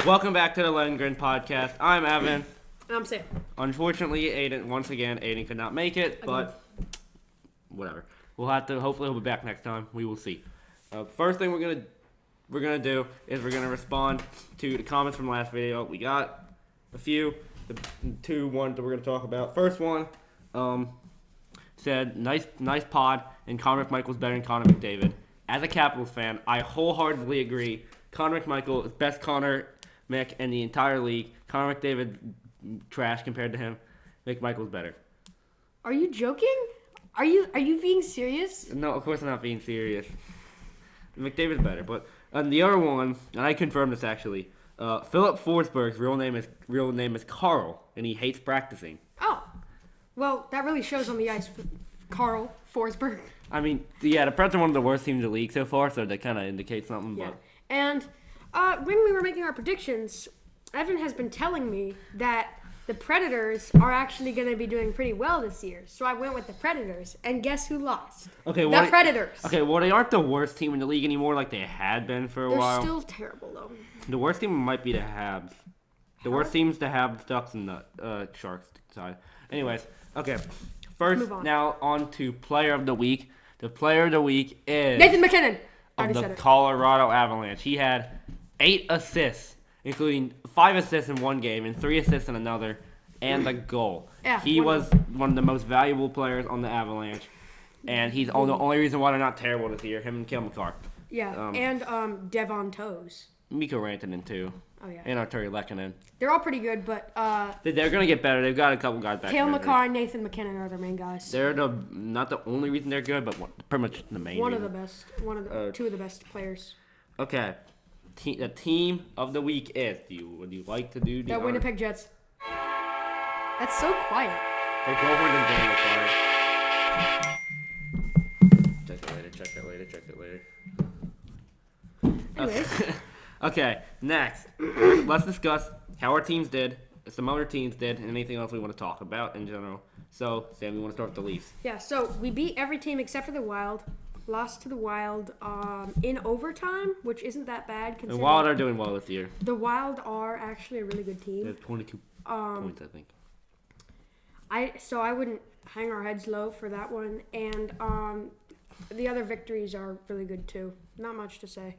Welcome back to the Lindgren podcast. I'm Evan. And I'm Sam. Unfortunately, Aiden could not make it, but whatever. Hopefully he'll be back next time. We will see. First thing we're gonna do is we're gonna respond to the comments from last video. We got a few, the two ones that we're gonna talk about. First one, said nice pod, and Connor McMichael's better than Connor McDavid. As a Capitals fan, I wholeheartedly agree. Connor McMichael is best Connor Mc in the entire league. Connor McDavid trash compared to him. McMichael's better. Are you joking? Are you being serious? No, of course I'm not being serious. McDavid's better, but the other one, and I confirmed this actually. Philip Forsberg's real name is Carl, and he hates practicing. Oh, well, that really shows on the ice. Carl Forsberg. I mean, yeah, the Preds are one of the worst teams in the league so far, so that kind of indicates something. Yeah. But And when we were making our predictions, Evan has been telling me that the Predators are actually going to be doing pretty well this year. So I went with the Predators, and guess who lost? Okay, the Predators. Okay, well, they aren't the worst team in the league anymore like they had been for a while. They're still terrible, though. The worst team might be the Habs. The worst team's the Habs, Ducks, and the Sharks side. Anyways, okay. First, now on to Player of the Week. The Player of the Week is Nathan MacKinnon. Of the Colorado Avalanche. He had 8 assists, including 5 assists in one game and 3 assists in another, and a goal. Yeah, he was one of the most valuable players on the Avalanche, and he's the only reason why they're not terrible this year. Him and Kale McCarr. Yeah, and Devon Toews. Mikko Rantanen too. Oh yeah. And Arturi Lehkonen. They're all pretty good, but they're gonna get better. They've got a couple guys back. Kale McCarr and Nathan MacKinnon are their main guys. They're not the only reason they're good, but pretty much the main. One of the best. Two of the best players. Okay. The team of the week is. Would you like to do the Winnipeg Jets? That's so quiet. They're goaltender and Danny McCarr. Check it later. Anyways. Okay, next. Let's discuss how our teams did, some other teams did, and anything else we want to talk about in general. So, Sam, we want to start with the Leafs. Yeah, so we beat every team except for the Wild. Lost to the Wild in overtime, which isn't that bad. The Wild are doing well this year. The Wild are actually a really good team. They have 22 points, I think. I wouldn't hang our heads low for that one. And the other victories are really good too. Not much to say.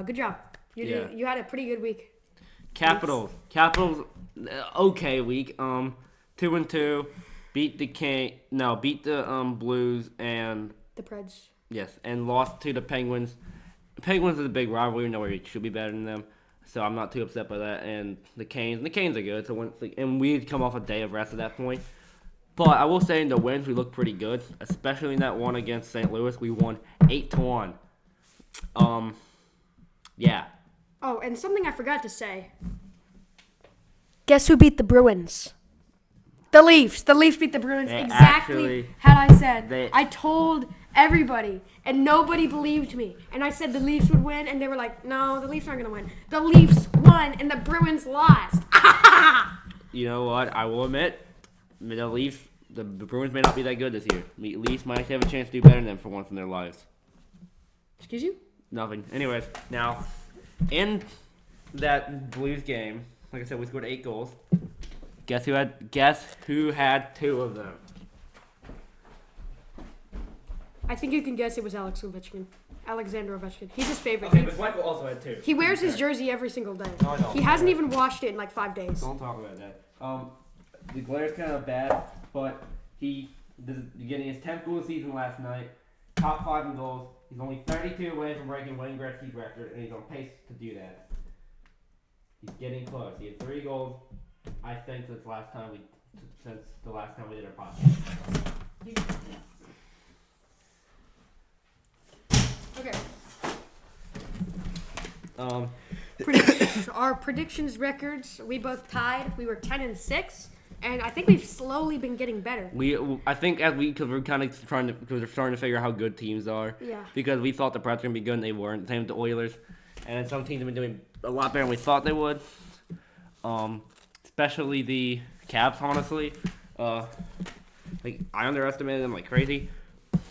Good job. You had a pretty good week. Capitals, okay week. 2-2, beat the Blues and the Preds. Yes, and lost to the Penguins. The Penguins is a big rivalry. We know we should be better than them, so I'm not too upset by that. And the Canes are good. And we'd come off a day of rest at that point. But I will say in the wins we looked pretty good, especially in that one against St. Louis. We won 8-1. Yeah. Oh, and something I forgot to say. Guess who beat the Bruins? The Leafs. The Leafs beat the Bruins exactly how I said. I told everybody, and nobody believed me. And I said the Leafs would win, and they were like, no, the Leafs aren't going to win. The Leafs won, and the Bruins lost. You know what? I will admit, the Bruins may not be that good this year. The Leafs might have a chance to do better than them for once in their lives. Excuse you? Nothing. Anyways, now, in that Blues game, like I said, we scored 8 goals. Guess who had 2 of them? I think you can guess it was Alexander Ovechkin. He's his favorite. Okay, but Michael also had 2. He wears his jersey every single day. No, I don't. He hasn't even washed it in like 5 days. Don't talk about that. The Glaire's kind of bad, but he's getting his 10th goal of the season last night. Top 5 in goals. He's only 32 away from breaking Wayne Gretzky's record, and he's on pace to do that. He's getting close. He had 3 goals, I think, since the last time we did our podcast. Okay. Our predictions records, we both tied. We were 10-6. And I think we've slowly been getting better. I think because we're starting to figure out how good teams are. Yeah. Because we thought the Preds were gonna be good and they weren't. Same with the Oilers, and some teams have been doing a lot better than we thought they would. Especially the Caps, honestly. I underestimated them like crazy.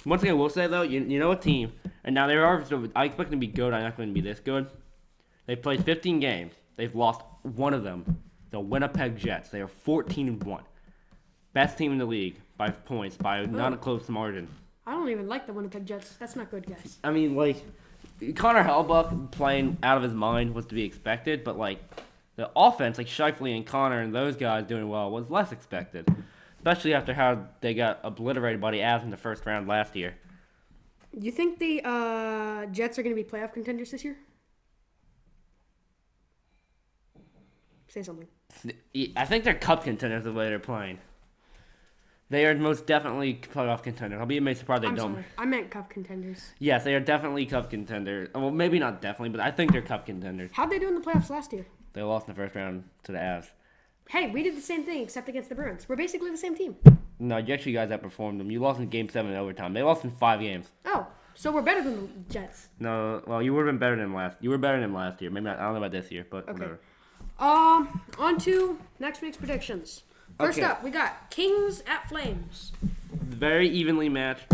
One thing I will say though, you know a team, and now I expect them to be good. I'm not going to be this good. They played 15 games. they've lost one of them. The Winnipeg Jets. They are 14-1. Best team in the league by points, by not a close margin. I don't even like the Winnipeg Jets. That's not good, guys. I mean, like, Connor Hellebuyck playing out of his mind was to be expected, but, like, the offense, like Scheifele and Connor and those guys doing well, was less expected. Especially after how they got obliterated by the Avs in the first round last year. You think the Jets are going to be playoff contenders this year? Say something. I think they're cup contenders the way they're playing. They are most definitely playoff contenders. I'll be amazed surprised they don't. Sorry. I meant cup contenders. Yes, they are definitely cup contenders. Well, maybe not definitely, but I think they're cup contenders. How'd they do in the playoffs last year? They lost in the first round to the Avs. Hey, we did the same thing except against the Bruins. We're basically the same team. No, you actually guys outperformed them. You lost in Game 7 in overtime. They lost in 5 games. Oh, so we're better than the Jets. No, well, you would have been better than them last. You were better than them last year. Maybe not. I don't know about this year, but okay. Whatever. On to next week's predictions. First Okay. up, we got Kings at Flames. Very evenly matched.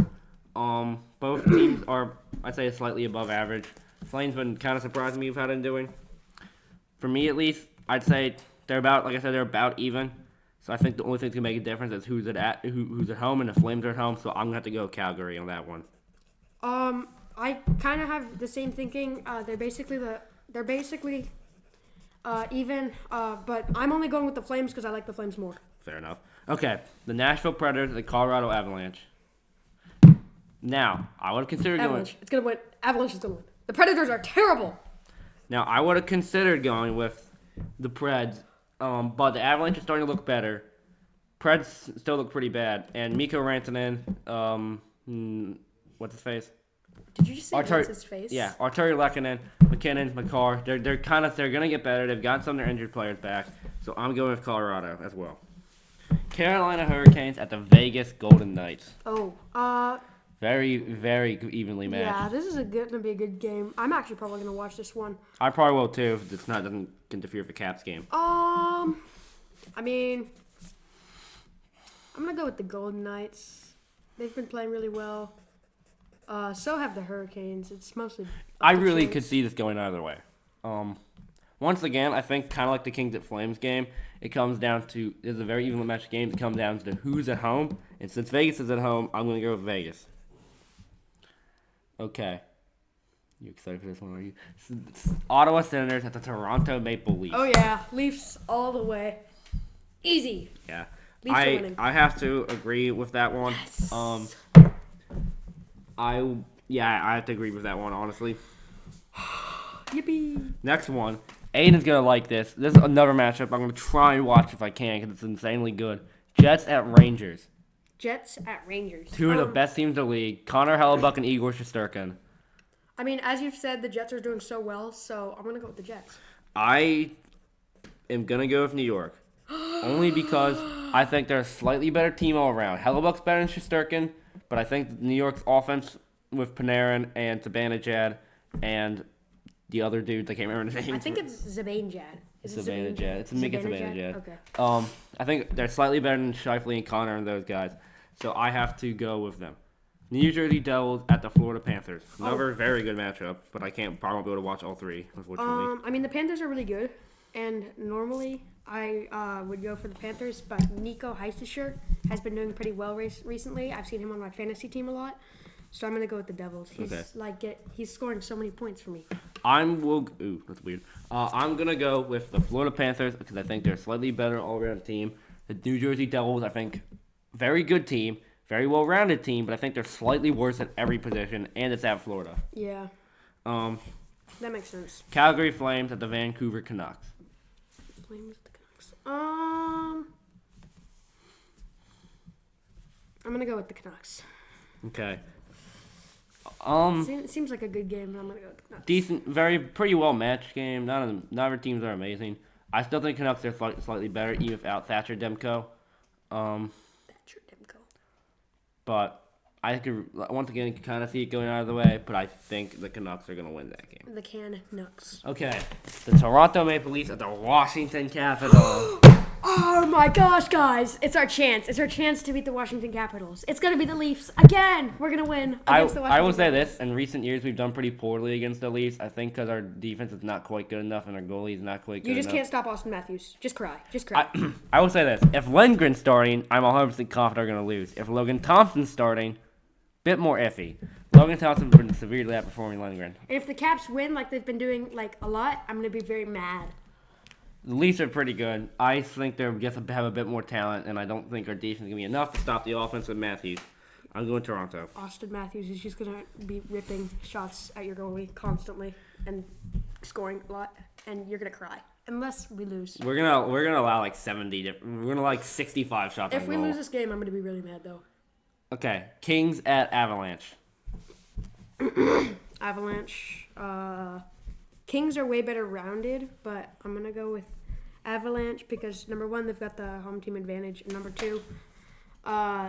Both teams are, I'd say, slightly above average. Flames been kind of surprising me with how they're doing. For me, at least, I'd say they're about, like I said, they're about even. So I think the only thing that's gonna make a difference is who's at home, and the Flames are at home. So I'm gonna have to go Calgary on that one. I kind of have the same thinking. They're basically even. But I'm only going with the Flames because I like the Flames more. Fair enough. Okay, the Nashville Predators, the Colorado Avalanche. Now, I would have considered Avalanche. It's gonna win. Avalanche is gonna win. The Predators are terrible. Now, I would have considered going with the Preds, but the Avalanche is starting to look better. Preds still look pretty bad, and Mikko Rantanen, what's his face? Did you just say what's his face? Yeah, Arturi Lehkonen, McKinnon, McCarr. They're gonna get better. They've got some of their injured players back, so I'm going with Colorado as well. Carolina Hurricanes at the Vegas Golden Knights. Oh, very, very evenly matched. yeah, this is gonna be a good game. I'm actually probably gonna watch this one. I probably will too if it doesn't interfere with the Caps game. I mean, I'm gonna go with the Golden Knights. They've been playing really well. So have the Hurricanes. It's mostly. I really could see this going either way. Once again, I think kind of like the Kings at Flames game, it comes down to it's a very evenly matched game. It comes down to who's at home, and since Vegas is at home, I'm gonna go with Vegas. Okay. You excited for this one, are you? It's Ottawa Senators at the Toronto Maple Leafs. Oh, yeah. Leafs all the way. Easy. Yeah. Leafs are winning. I have to agree with that one. Yes. I have to agree with that one, honestly. Yippee. Next one. Aiden's going to like this. This is another matchup I'm going to try and watch if I can because it's insanely good. Jets at Rangers. Jets at Rangers. Two of the best teams in the league. Connor Hellebuyck and Igor Shesterkin. I mean, as you've said, the Jets are doing so well, so I'm going to go with the Jets. I am going to go with New York. Only because I think they're a slightly better team all around. Hellebuck's better than Shesterkin, but I think New York's offense with Panarin and Zibanejad and the other dudes, I can't remember his name. I think it's Zibanejad. Zibanejad. It's Mika Zibanejad. Okay. I think they're slightly better than Scheifele and Connor and those guys, so I have to go with them. New Jersey Devils at the Florida Panthers. Another very good matchup, but I probably won't be able to watch all three, unfortunately. I mean, the Panthers are really good, and normally I would go for the Panthers, but Nico Heischer has been doing pretty well recently. I've seen him on my fantasy team a lot, so I'm gonna go with the Devils. He's scoring so many points for me. Ooh, that's weird. I'm gonna go with the Florida Panthers because I think they're a slightly better all-around team. The New Jersey Devils, I think, very good team, very well-rounded team, but I think they're slightly worse at every position, and it's at Florida. Yeah. That makes sense. Calgary Flames at the Vancouver Canucks. Flames at the Canucks. I'm gonna go with the Canucks. Okay. Seems like a good game, but I'm gonna go with the Canucks. Decent, pretty well matched game. None of our teams are amazing. I still think Canucks are slightly better, even without Thatcher Demko. But I could once again kind of see it going out of the way. But I think the Canucks are gonna win that game. The Canucks. Okay, the Toronto Maple Leafs at the Washington Capitals. Oh my gosh, guys! It's our chance. It's our chance to beat the Washington Capitals. It's gonna be the Leafs again. We're gonna win against the Washington. I will say Capitals. this: in recent years, we've done pretty poorly against the Leafs. I think because our defense is not quite good enough and our goalie is not quite good You just enough. can't stop Austin Matthews. Just cry. Just cry. I will say this: if Lindgren's starting, I'm 100% confident we're going to lose. If Logan Thompson's starting, bit more iffy. Logan Thompson's been severely outperforming Lindgren. And if the Caps win like they've been doing like a lot, I'm gonna be very mad. The Leafs are pretty good. I think they're just have a bit more talent, and I don't think our defense is going to be enough to stop the offense with Matthews. I'm going Toronto. Austin Matthews is just gonna be ripping shots at your goalie constantly and scoring a lot, and you're gonna cry unless we lose. We're gonna allow like 70. We're gonna like 65 shots. If on we goal. lose this game, I'm gonna be really mad though. Okay, Kings at Avalanche. Avalanche. Kings are way better rounded, but I'm gonna go with Avalanche because number one, they've got the home team advantage, and number two,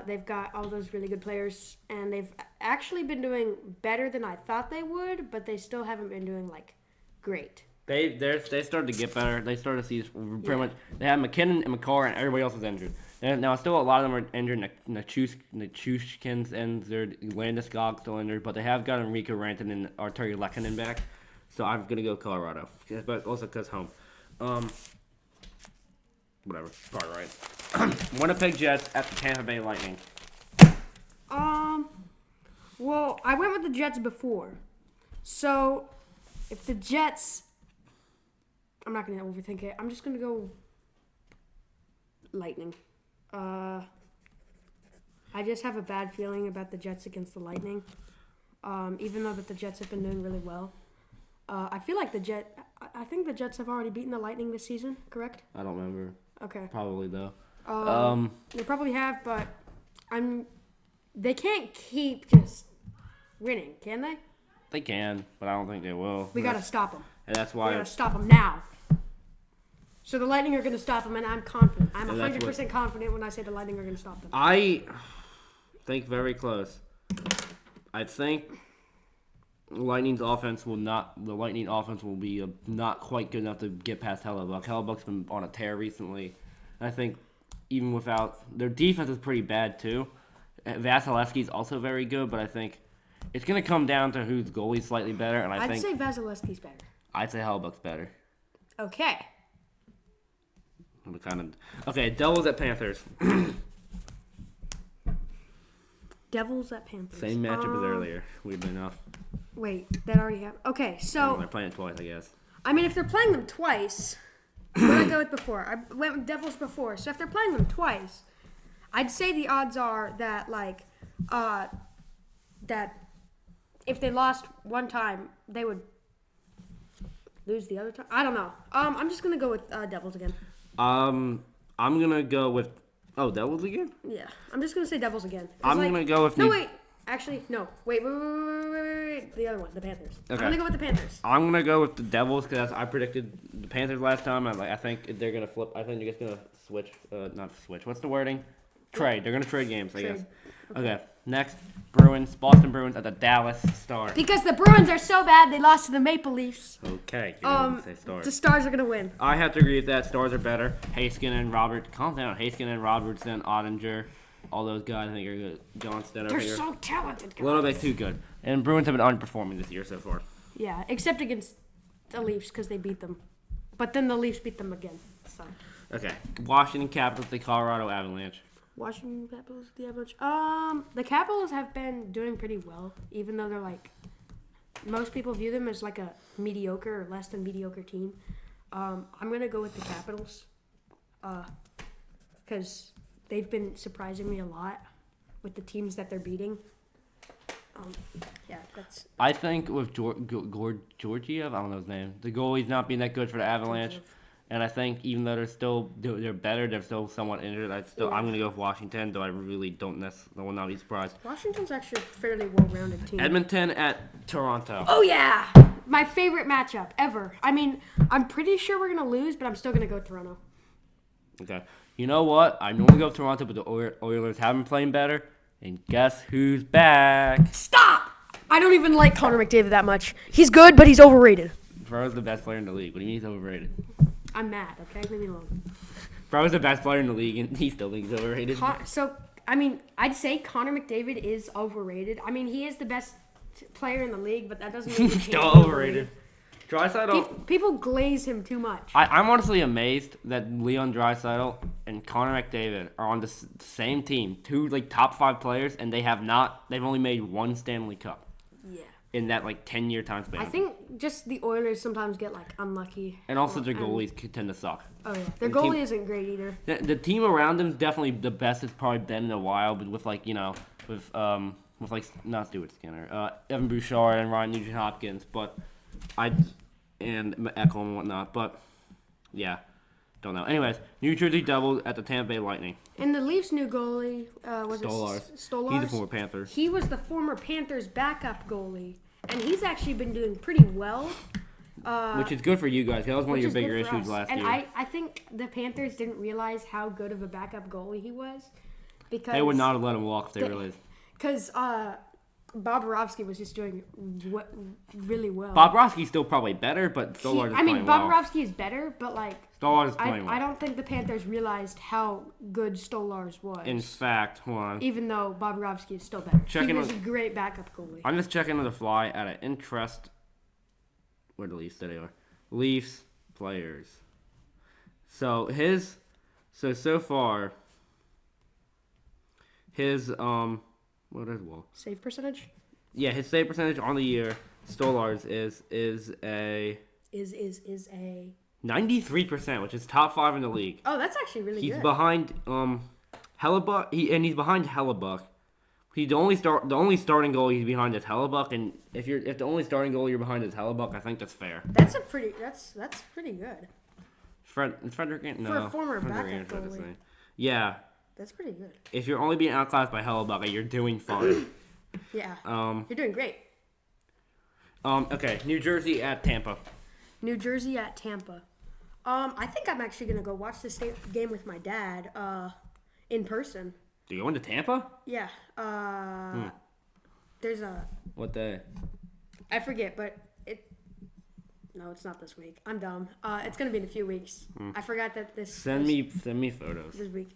they've got all those really good players, and they've actually been doing better than I thought they would, but they still haven't been doing like great. They started to get better. They started to see pretty much. They had McKinnon and McCarr, and everybody else is injured. And now still a lot of them are injured. Nichushkin's injured. Landeskog's still injured, but they have got Enrico Rantanen and Arturi Lehkonen back. So I'm gonna go Colorado, but also because home. Whatever, probably right. Winnipeg Jets at the Tampa Bay Lightning. Well, I went with the Jets before, so if the Jets, I'm not gonna overthink it. I'm just gonna go Lightning. I just have a bad feeling about the Jets against the Lightning. Even though that the Jets have been doing really well. I feel like I think the Jets have already beaten the Lightning this season, correct? I don't remember. Okay. Probably though. They probably have, but they can't keep just winning, can they? They can, but I don't think they will. We gotta stop them. And that's We why. gotta stop them now. So the Lightning are gonna stop them, and I'm confident. I'm 100% confident when I say the Lightning are gonna stop them. I think very close. I think the Lightning offense will be not quite good enough to get past Hellebuck. Hellebuck's been on a tear recently. And I think even without their defense is pretty bad too. Vasilevsky's also very good, but I think it's gonna come down to whose goalie's slightly better. And I'd say Vasilevsky's better. I'd say Hellebuck's better. Okay. Okay, Devils at Panthers. Devils at Panthers. Same matchup as earlier. Weirdly enough. Wait, that already happened. Okay, so they're playing twice, I guess. I mean, if they're playing them twice, what did I go with before? I went with Devils before. So if they're playing them twice, I'd say the odds are that that if they lost one time, they would lose the other time. I don't know. I'm just gonna go with Devils again. I'm gonna go with Devils again. Yeah, I'm just gonna say Devils again. I'm gonna go with. No, wait. Actually, no. Wait. The other one, the Panthers. Okay. I'm gonna go with the Panthers. I'm gonna go with the Devils because I predicted the Panthers last time. I think they're gonna flip. I think they're just gonna switch. Not switch. What's the wording? Trade. They're gonna trade games, I guess. Okay. Next, Boston Bruins at the Dallas Stars. Because the Bruins are so bad, they lost to the Maple Leafs. Okay. Say Stars. The Stars are gonna win. I have to agree with that. Stars are better. Calm down. Haskin, Robertson, Ottinger. All those guys, I think, are good. Johnston, They're so talented, guys. A little bit too good. And Bruins have been underperforming this year so far. Yeah, except against the Leafs because they beat them. But then the Leafs beat them again. So. Okay. Washington Capitals, the Colorado Avalanche. Washington Capitals, the Avalanche. The Capitals have been doing pretty well, even though they're most people view them as like a mediocre or less than mediocre team. I'm going to go with the Capitals because they've been surprising me a lot with the teams that they're beating. I think with Georgiev, I don't know his name, the goalie's not being that good for the Avalanche. Georgiev. And I think even though they're better, they're still somewhat injured. I'm going to go with Washington, though I really I will not be surprised. Washington's actually a fairly well-rounded team. Edmonton at Toronto. Oh, yeah. My favorite matchup ever. I mean, I'm pretty sure we're going to lose, but I'm still going to go Toronto. Okay. You know what? I normally go Toronto, but the Oilers have been playing better. And guess who's back? Stop! I don't even like Connor McDavid that much. He's good, but he's overrated. Toronto's the best player in the league. What do you mean he's overrated? I'm mad, okay? Leave me alone. Bro's the best player in the league, and he still thinks he's overrated. I'd say Connor McDavid is overrated. I mean, he is the best player in the league, but that doesn't mean he's still overrated. Draisaitl. People glaze him too much. I'm honestly amazed that Leon Draisaitl and Connor McDavid are on the same team, two top 5 players, and they've only made one Stanley Cup. Yeah. In that 10-year time span. I think just the Oilers sometimes get unlucky. And also their goalies tend to suck. Oh yeah, their goalie isn't great either. The team around them is definitely the best it's probably been in a while, but with not Stuart Skinner, Evan Bouchard and Ryan Nugent-Hopkins, and Eckel and whatnot, but yeah, don't know. Anyways, New Jersey doubled at the Tampa Bay Lightning. And the Leafs' new goalie Stolarz. He's a former Panther. He was the former Panthers' backup goalie, and he's actually been doing pretty well. Which is good for you guys. That was one of your bigger issues last year. And I think the Panthers didn't realize how good of a backup goalie he was. Because they would not have let him walk if they realized. Because Bobrovsky was just doing really well. Bobrovsky's still probably better, but Stolarz is playing well. Bobrovsky is better, but Stolarz is playing well. I don't think the Panthers realized how good Stolarz was. In fact, hold on. Even though Bobrovsky is still better. He was a great backup goalie. I'm just checking on the fly at an interest. Where the Leafs today are? Leafs players. So far, his what is save percentage? Yeah, his save percentage on the year, Stolarz is a 93%, which is top 5 in the league. Oh, that's actually really good. He's behind Hellebuck. He's behind Hellebuck. He's the only starting goal he's behind is Hellebuck, and if the only starting goal you're behind is Hellebuck, I think that's fair. That's pretty good. Frederick? No. For a former backup goalie. Yeah. That's pretty good. If you're only being outclassed by Hellebuck, you're doing fine. Yeah. You're doing great. Okay, New Jersey at Tampa. New Jersey at Tampa. I think I'm actually gonna go watch this game with my dad. In person. Do you go into Tampa? Yeah. There's a. What day? I forget, but no, it's not this week. I'm dumb. It's gonna be in a few weeks. I forgot that this. Send me photos. This week.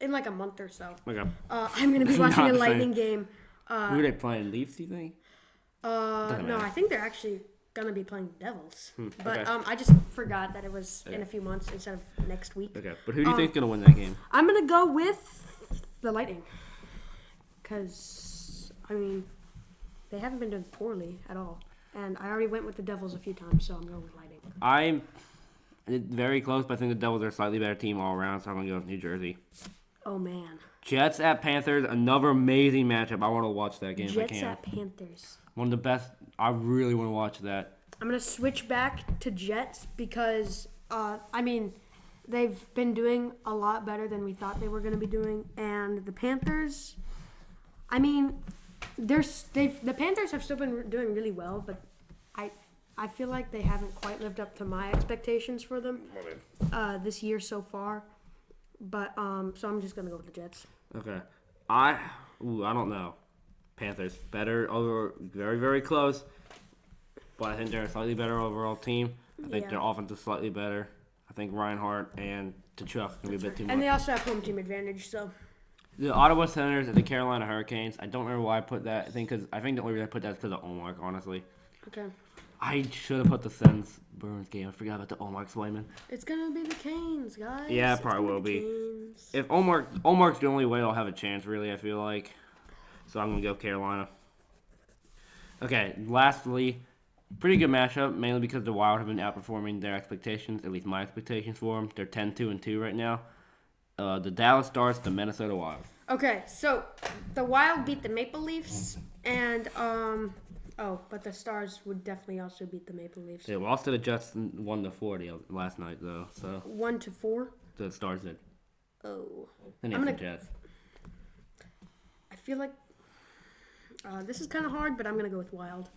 In a month or so. Okay. I'm gonna be watching a Lightning game. Who are they playing? Leafs? Do you think? No, I think they're actually gonna be playing Devils. But okay. I just forgot that it was in a few months instead of next week. Okay, but who do you think's gonna win that game? I'm gonna go with the Lightning, cause they haven't been doing poorly at all, and I already went with the Devils a few times, so I'm going with Lightning. I'm very close, but I think the Devils are a slightly better team all around, so I'm gonna go with New Jersey. Oh man. Jets at Panthers, another amazing matchup. I want to watch that game. Jets at Panthers. One of the best. I really want to watch that. I'm going to switch back to Jets because, they've been doing a lot better than we thought they were going to be doing. And the Panthers, the Panthers have still been doing really well, but I feel like they haven't quite lived up to my expectations for them this year so far. But so I'm just gonna go with the Jets. Okay, I don't know. Panthers better over, very very close, but I think they're a slightly better overall team. I think their offense is slightly better. I think Reinhart and Tkachuk can be a bit too much. And they also have home team advantage. So the Ottawa Senators and the Carolina Hurricanes. I don't remember why I put that. I think the only reason I put that is because of Olmark. Honestly. Okay. I should have put the Sens Bruins game. I forgot about the Olmark Swayman. It's gonna be the Canes, guys. Yeah, it probably will be. If Olmark's the only way I'll have a chance, really, I feel like. So I'm gonna go Carolina. Okay, lastly, pretty good matchup, mainly because the Wild have been outperforming their expectations, at least my expectations for them. They're 10-2-2 right now. The Dallas Stars, the Minnesota Wild. Okay, so the Wild beat the Maple Leafs, and but the Stars would definitely also beat the Maple Leafs. They lost to the Jets 1-4 last night, though. So 1-4. The Stars did. Oh. Then the Jets. I feel like this is kind of hard, but I'm gonna go with Wild.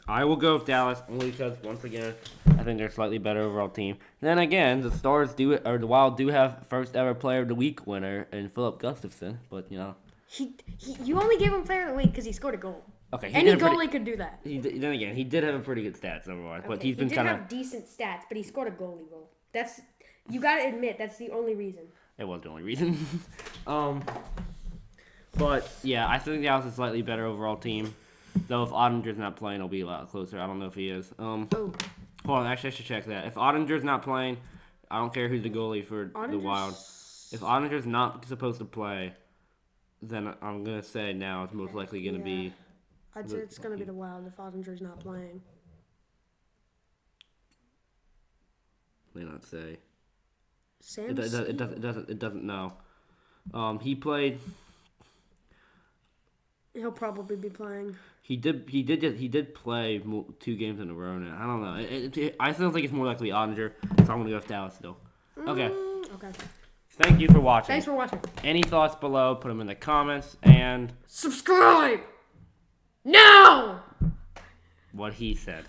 I will go with Dallas only because once again I think they're a slightly better overall team. Then again, the Wild do have first ever Player of the Week winner in Philip Gustafson, but you only gave him Player of the Week because he scored a goal. Okay, any goalie could do that. Then again, he did have a pretty good stats otherwise, but he's been kind of decent stats, but he scored a goalie goal. You gotta admit that's the only reason. It was the only reason. But yeah, I think Dallas is a slightly better overall team. Though if Ottinger's not playing, it'll be a lot closer. I don't know if he is. Hold on, actually I should check that. If Ottinger's not playing, I don't care who's the goalie for the Wild. If Ottinger's not supposed to play, then I'm gonna say now it's most likely gonna be. I'd say it's gonna be the Wild if Ottinger's not playing. May not say. Sam It doesn't know. He played. He'll probably be playing. He did play 2 games in a row now. I don't know. I still think it's more likely Ottinger, so I'm gonna go with Dallas still. Okay. Okay. Thank you for watching. Thanks for watching. Any thoughts below? Put them in the comments and subscribe. Now. What he said.